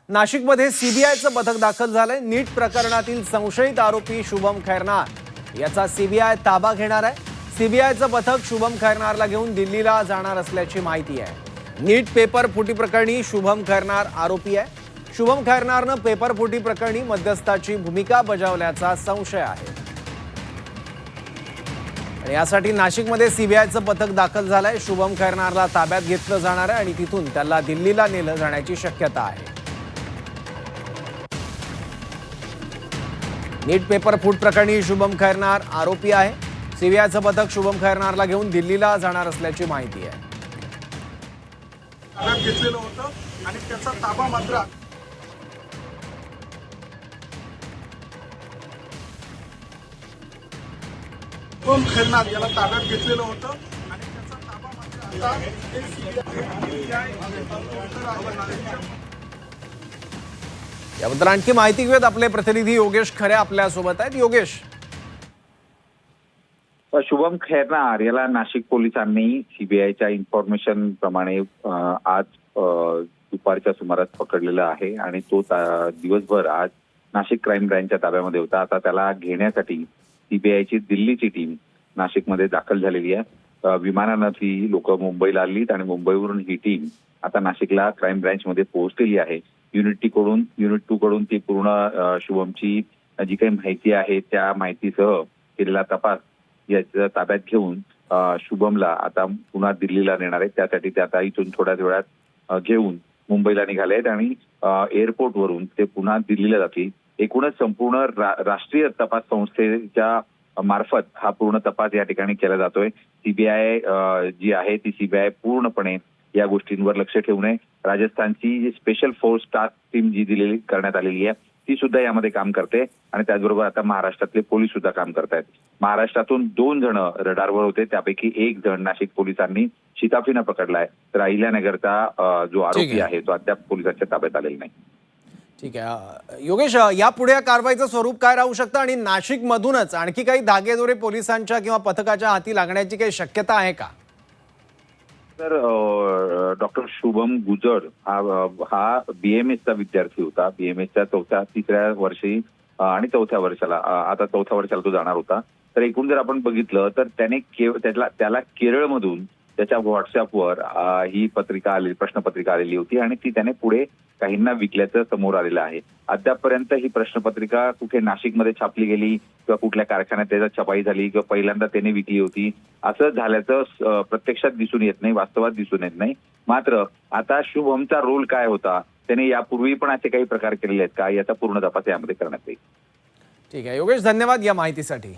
नाशिकमध्ये सीबीआयचं पथक दाखल झालंय। नीट प्रकरणातील संशयित आरोपी शुभम खैरनार याचा सीबीआय ताबा घेणार आहे। सीबीआयचं पथक शुभम खैरनारला घेऊन दिल्लीला जाणार असल्याची माहिती आहे। नीट पेपर फुटी प्रकरणी शुभम खैरनार आरोपी आहे। शुभम खैरनारनं पेपर फुटी प्रकरणी मध्यस्थाची भूमिका बजावल्याचा संशय आहे। यासाठी नाशिकमध्ये सीबीआयचं पथक दाखल झालंय। शुभम खैरनारला ताब्यात घेतलं जाणार आहे आणि तिथून त्याला दिल्लीला नेलं जाण्याची शक्यता आहे। नीट पेपर फूट प्रकरणी शुभम खैरनार आरोपी आहे। सीबीआयचं पथक शुभम खैरनारला घेऊन दिल्लीला जाणार असल्याची माहिती आहे। ताब्यात घेतलेलं होतं आणि त्याचा ताबा मात्र शुभम खैरनार याला ताब्यात घेतलेलं होतं आणि त्याचा ताबा मात्र आता याबद्दल आणखी माहिती घेऊयात। आपले प्रतिनिधी योगेश खरे आपल्या सोबत आहेत। योगेश, शुभम खैरनार याला नाशिक पोलिसांनी सीबीआयच्या इन्फॉर्मेशन प्रमाणे आज दुपारच्या सुमारास पकडलेलं आहे आणि तो दिवसभर आज नाशिक क्राईम ब्रँचच्या ताब्यामध्ये होता। आता त्याला घेण्यासाठी सीबीआयची दिल्लीची टीम नाशिकमध्ये दाखल झालेली आहे। विमानानं ती लोक मुंबईला आलीत आणि मुंबईवरून ही टीम आता नाशिकला क्राईम ब्रँचमध्ये पोहोचलेली आहे। युनिट 2 कडून ती पूर्ण शुभमची जी काही माहिती आहे त्या माहितीसह केलेला तपास याच्या ताब्यात घेऊन शुभमला आता पुन्हा दिल्लीला नेणार आहेत। त्यासाठी ते आता इथून थोड्याच वेळात घेऊन मुंबईला निघाले आहेत आणि एअरपोर्टवरून ते पुन्हा दिल्लीला जातील। एकूणच संपूर्ण राष्ट्रीय तपास संस्थेच्या मार्फत हा पूर्ण तपास या ठिकाणी केला जातोय। सीबीआय जी आहे ती सीबीआय पूर्णपणे या गोष्टींवर लक्ष ठेवून आहे। राजस्थानची जी स्पेशल फोर्स टास्क टीम जी दिलेली करण्यात आलेली आहे ती सुद्धा यामध्ये काम करते आणि त्याचबरोबर आता महाराष्ट्रातले पोलीस सुद्धा काम करतायत। महाराष्ट्रातून 2 जण रडारवर होते, त्यापैकी 1 जण नाशिक पोलिसांनी शिताफीनं पकडलाय, तर अहिल्यानगरचा जो आरोपी आहे तो अद्याप पोलिसांच्या ताब्यात आलेला नाही। ठीक आहे योगेश, यापुढे या कारवाईचं स्वरूप काय राहू शकतं आणि नाशिकमधूनच आणखी काही धागेदोरे पोलिसांच्या किंवा पथकाच्या हाती लागण्याची काही शक्यता आहे का? तर डॉक्टर शुभम गुजर हा बीएमएसचा विद्यार्थी होता। बीएमएसच्या तिसऱ्या वर्षी आणि चौथ्या वर्षाला आता चौथ्या वर्षाला तो जाणार होता। तर एकूण जर आपण बघितलं तर त्याला केरळमधून त्याच्या व्हॉट्सअपवर ही प्रश्नपत्रिका आलेली होती आणि ती त्याने पुढे काहींना विकल्याचं समोर आलेलं आहे। अद्यापपर्यंत ही प्रश्नपत्रिका कुठे नाशिकमध्ये छापली गेली किंवा कुठल्या कारखान्यात त्याचा छपाई झाली किंवा पहिल्यांदा त्याने विकली होती असं झाल्याचं प्रत्यक्षात दिसून येत नाही, वास्तवात दिसून येत नाही। मात्र आता शुभमचा रोल काय होता, त्याने यापूर्वी पण असे काही प्रकार केलेले आहेत का याचा पूर्ण तपास यामध्ये करण्यात येईल। ठीक आहे योगेश, धन्यवाद या माहितीसाठी।